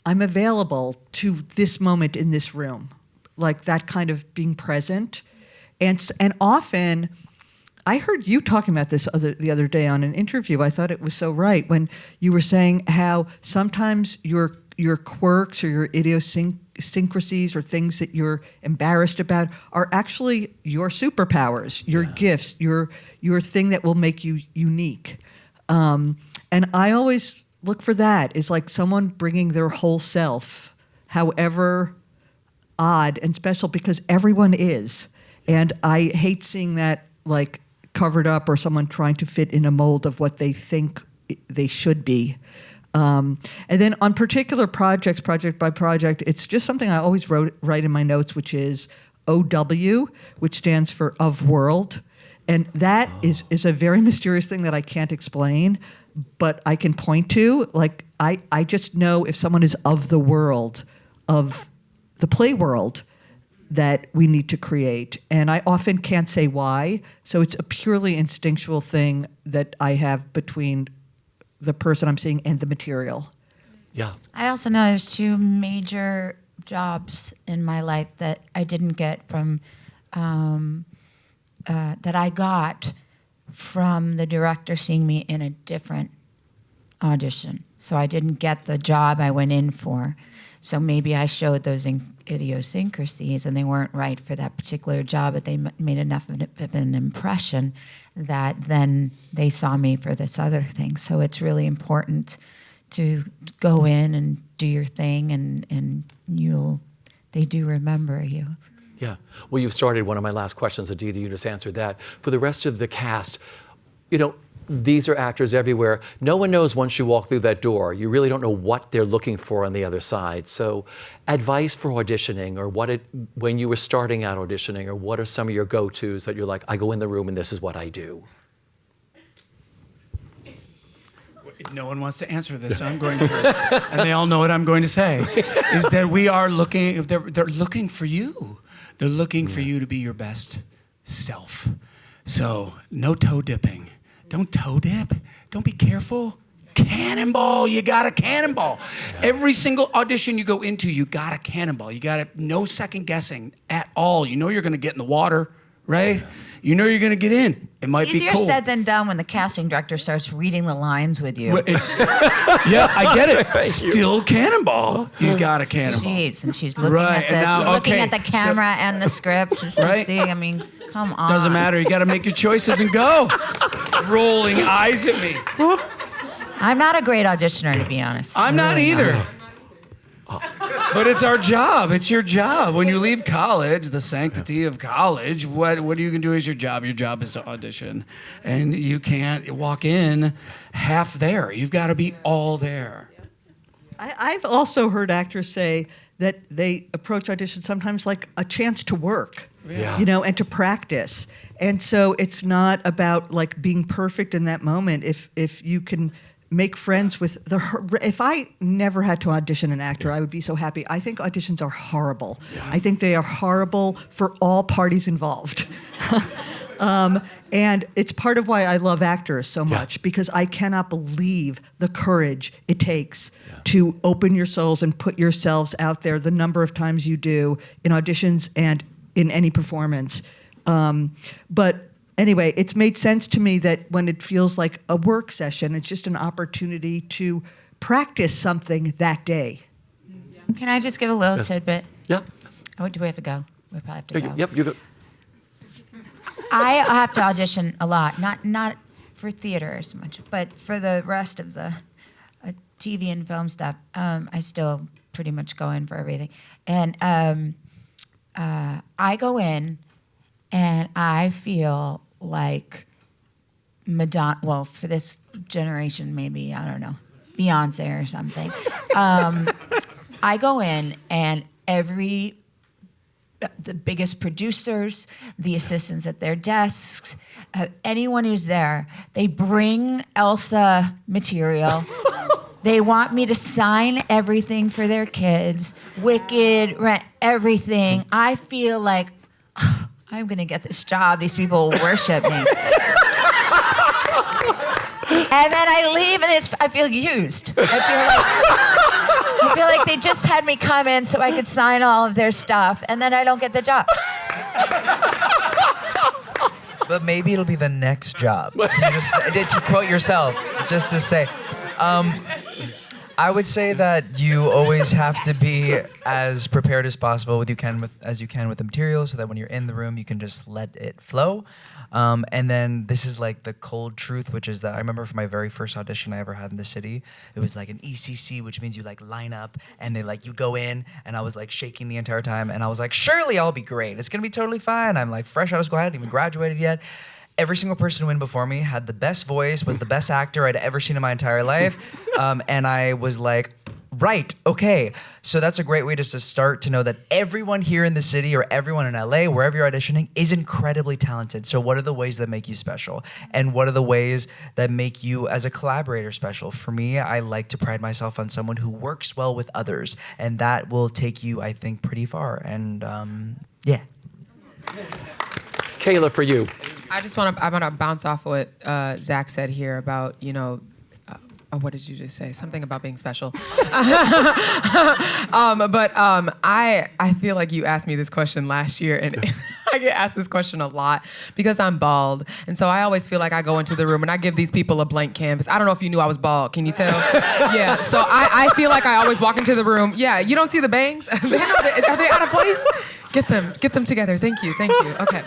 I'm available to this moment in this room, like that kind of being present. And often, I heard you talking about this the other day on an interview. I thought it was so right when you were saying how sometimes your quirks or your idiosyncrasies or things that you're embarrassed about are actually your superpowers, your gifts, your thing that will make you unique. And I always look for that. It's like someone bringing their whole self, however odd and special, because everyone is. And I hate seeing that like covered up, or someone trying to fit in a mold of what they think they should be. And then on particular projects, project by project, it's just something I always write in my notes, which is OW, which stands for of world. And that is a very mysterious thing that I can't explain, but I can point to. Like, I just know if someone is of the world, of the play world, that we need to create. And I often can't say why, so it's a purely instinctual thing that I have between the person I'm seeing and the material. Yeah. I also know there's two major jobs in my life that I didn't get from, that I got from the director seeing me in a different audition. So I didn't get the job I went in for. So maybe I showed those idiosyncrasies and they weren't right for that particular job, but they made enough of an impression that then they saw me for this other thing. So it's really important to go in and do your thing, and they do remember you. Yeah. Well, you've started one of my last questions, Idina. You just answered that. For the rest of the cast, these are actors everywhere. No one knows once you walk through that door. You really don't know what they're looking for on the other side. So advice for auditioning, or when you were starting out auditioning, or what are some of your go-tos that you're like, I go in the room and this is what I do? No one wants to answer this, so I'm going to. And they all know what I'm going to say, is that we are looking, they're looking for you. They're looking for you to be your best self. So no toe dipping. Don't toe dip. Don't be careful. Cannonball. You got a cannonball. Yeah. Every single audition you go into, you got a cannonball. You got no second guessing at all. You know you're going to get in the water, right? Yeah. You know you're going to get in. It might be cool. Easier said than done when the casting director starts reading the lines with you. Yeah, I get it. Still cannonball. You got a cannonball. Jeez, and she's looking at the camera and the script just to see. I mean, come on. Doesn't matter. You got to make your choices and go. Rolling eyes at me. I'm not a great auditioner, to be honest. I'm not either. But it's our job. It's your job. When you leave college, the sanctity of college, what you can do is your job. Your job is to audition. And you can't walk in half there. You've got to be all there. I've also heard actors say that they approach auditions sometimes like a chance to work, and to practice. And so it's not about like being perfect in that moment. If you can make friends with if I never had to audition an actor, I would be so happy. I think auditions are horrible. Yeah. I think they are horrible for all parties involved. And it's part of why I love actors so much, because I cannot believe the courage it takes to open your souls and put yourselves out there the number of times you do in auditions and in any performance. But anyway, it's made sense to me that when it feels like a work session, it's just an opportunity to practice something that day. Can I just give a little tidbit? Yeah. Oh, do we have to go? We probably have to go. Yep, you go. I have to audition a lot, not for theater as much, but for the rest of the TV and film stuff. I still pretty much go in for everything. And I go in and I feel like Madonna, well, for this generation, maybe, I don't know, Beyonce or something. I go in and the biggest producers, the assistants at their desks, anyone who's there, they bring Elsa material. They want me to sign everything for their kids, Wicked, Rent, everything. I feel like, I'm going to get this job. These people will worship me. And then I leave and I feel used. I feel like they just had me come in so I could sign all of their stuff, and then I don't get the job. But maybe it'll be the next job. So you just to quote yourself, just to say. I would say that you always have to be as prepared as possible with the material, so that when you're in the room, you can just let it flow. And then this is like the cold truth, which is that I remember for my very first audition I ever had in the city, it was like an ECC, which means you like line up and you go in, and I was like shaking the entire time, and I was like, surely I'll be great. It's gonna be totally fine. I'm like fresh out of school. I hadn't even graduated yet. every single person who went before me had the best voice, was the best actor I'd ever seen in my entire life. And I was like, right, okay. So that's a great way just to start to know that everyone here in the city or everyone in LA, wherever you're auditioning, is incredibly talented. So what are the ways that make you special? And what are the ways that make you as a collaborator special? For me, I like to pride myself on someone who works well with others. And that will take you, I think, pretty far. And yeah. Khaila, for you. I want to bounce off what Zach said here about, what did you just say? Something about being special. I feel like you asked me this question last year, and I get asked this question a lot because I'm bald. And so I always feel like I go into the room and I give these people a blank canvas. I don't know if you knew I was bald. Can you tell? Yeah. So I feel like I always walk into the room. Yeah. You don't see the bangs? Are they out of place? Get them together. Thank you. Okay.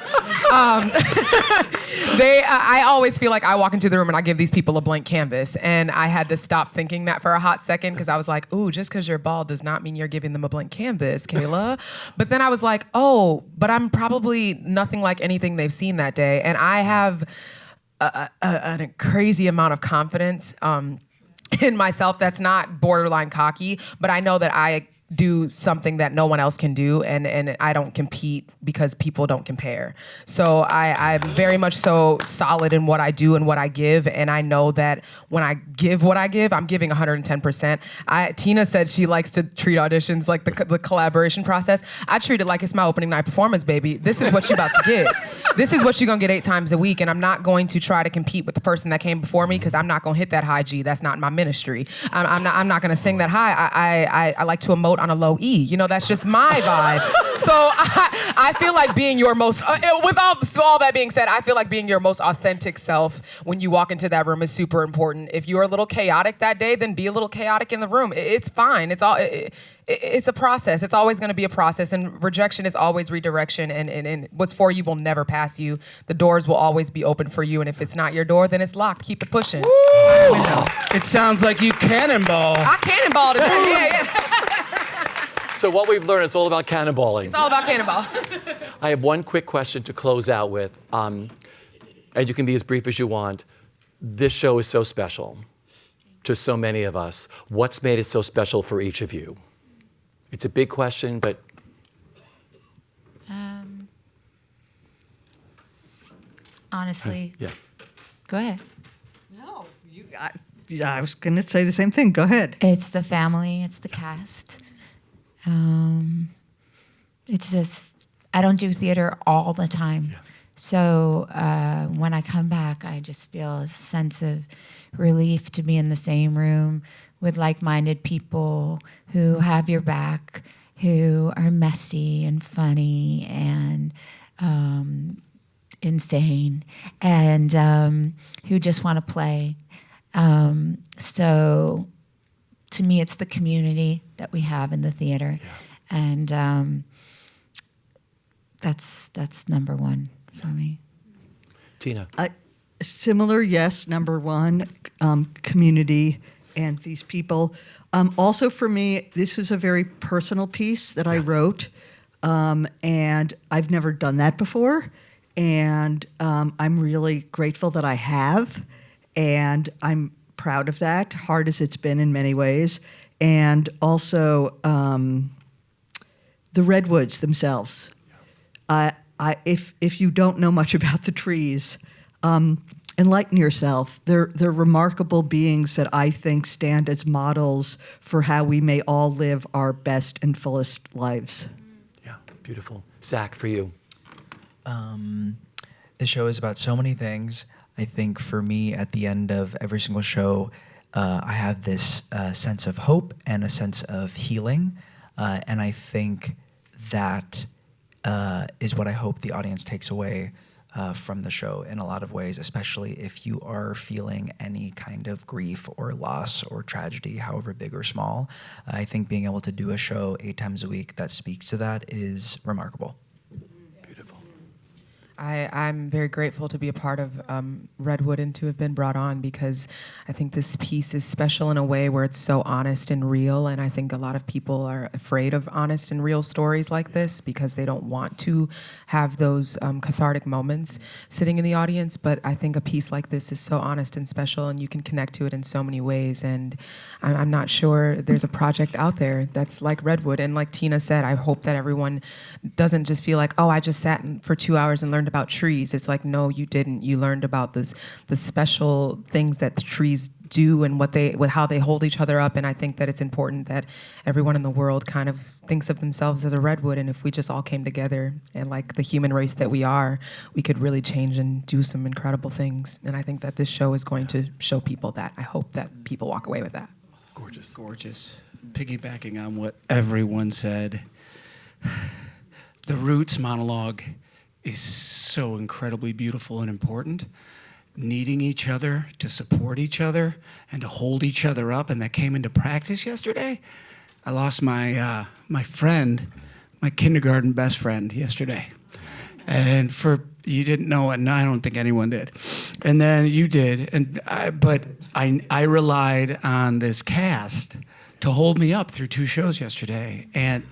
I always feel like I walk into the room and I give these people a blank canvas, and I had to stop thinking that for a hot second because I was like, ooh, just because you're bald does not mean you're giving them a blank canvas, Khaila. But then I was like, oh, but I'm probably nothing like anything they've seen that day, and I have a crazy amount of confidence in myself that's not borderline cocky, but I know that I do something that no one else can do, and I don't compete because people don't compare. So I'm very much so solid in what I do and what I give, and I know that when I give what I give, I'm giving 110%. Tina said she likes to treat auditions like the collaboration process. I treat it like it's my opening night performance, baby. This is what you're about to get. This is what you're gonna get 8 times a week, and I'm not going to try to compete with the person that came before me because I'm not gonna hit that high G. That's not my ministry. I'm not gonna sing that high. I like to emote on a low E. That's just my vibe. So I feel like being your most, with all that being said, I feel like being your most authentic self when you walk into that room is super important. If you're a little chaotic that day, then be a little chaotic in the room. It's fine. It's a process. It's always going to be a process, and rejection is always redirection, and what's for you will never pass you. The doors will always be open for you, and if it's not your door, then it's locked. Keep it pushing. It sounds like you cannonball. I cannonballed it. Yeah. So what we've learned, it's all about cannonballing. It's all about cannonball. I have one quick question to close out with, and you can be as brief as you want. This show is so special to so many of us. What's made it so special for each of you? It's a big question, but... Honestly, yeah. Go ahead. No, I was going to say the same thing. Go ahead. It's the family, it's the cast. It's just, I don't do theater all the time. Yeah. So when I come back, I just feel a sense of relief to be in the same room with like-minded people who have your back, who are messy and funny and insane, and who just want to play. So to me, it's the community that we have in the theater. Yeah. And that's number one for me. Tina? Similar, yes, number one, community and these people. Also for me, this is a very personal piece that I wrote, and I've never done that before. And I'm really grateful that I have, and I'm proud of that, hard as it's been in many ways. And also the redwoods themselves. If you don't know much about the trees, enlighten yourself. They're remarkable beings that I think stand as models for how we may all live our best and fullest lives. Yeah, beautiful. Zach, for you. The show is about so many things. I think for me, at the end of every single show, I have this sense of hope and a sense of healing. And I think that is what I hope the audience takes away from the show in a lot of ways, especially if you are feeling any kind of grief or loss or tragedy, however big or small. I think being able to do a show 8 times a week that speaks to that is remarkable. I'm very grateful to be a part of Redwood and to have been brought on, because I think this piece is special in a way where it's so honest and real, and I think a lot of people are afraid of honest and real stories like this because they don't want to have those cathartic moments sitting in the audience. But I think a piece like this is so honest and special, and you can connect to it in so many ways, and I'm not sure there's a project out there that's like Redwood. And like Tina said, I hope that everyone doesn't just feel like, oh, I just sat for 2 hours and learned about trees. It's like, no, you didn't. You learned about the special things that trees do and how they hold each other up. And I think that it's important that everyone in the world kind of thinks of themselves as a redwood. And if we just all came together and like the human race that we are, we could really change and do some incredible things. And I think that this show is going to show people that. I hope that people walk away with that. Gorgeous. Gorgeous. Piggybacking on what everyone said, the Roots monologue is so incredibly beautiful and important. Needing each other to support each other and to hold each other up, and that came into practice yesterday. I lost my my friend, my kindergarten best friend yesterday, and you didn't know it, and I don't think anyone did, and then you did, but I relied on this cast to hold me up through 2 shows yesterday, and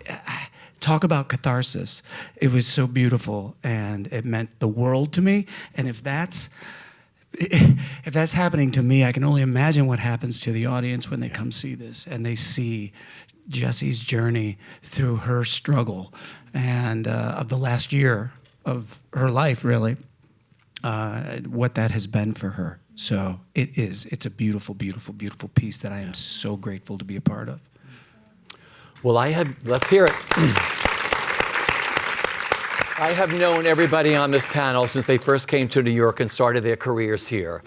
talk about catharsis. It was so beautiful, and it meant the world to me. And if that's happening to me, I can only imagine what happens to the audience when they come see this and they see Jessie's journey through her struggle and of the last year of her life, really, what that has been for her. So it's a beautiful, beautiful, beautiful piece that I am so grateful to be a part of. Well, let's hear it. I have known everybody on this panel since they first came to New York and started their careers here.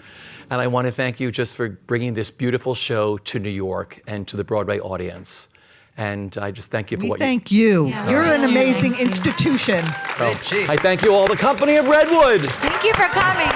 And I want to thank you just for bringing this beautiful show to New York and to the Broadway audience. And I just thank you for what you... Thank you. Yeah. You're an amazing institution. I thank you all, the company of Redwood. Thank you for coming.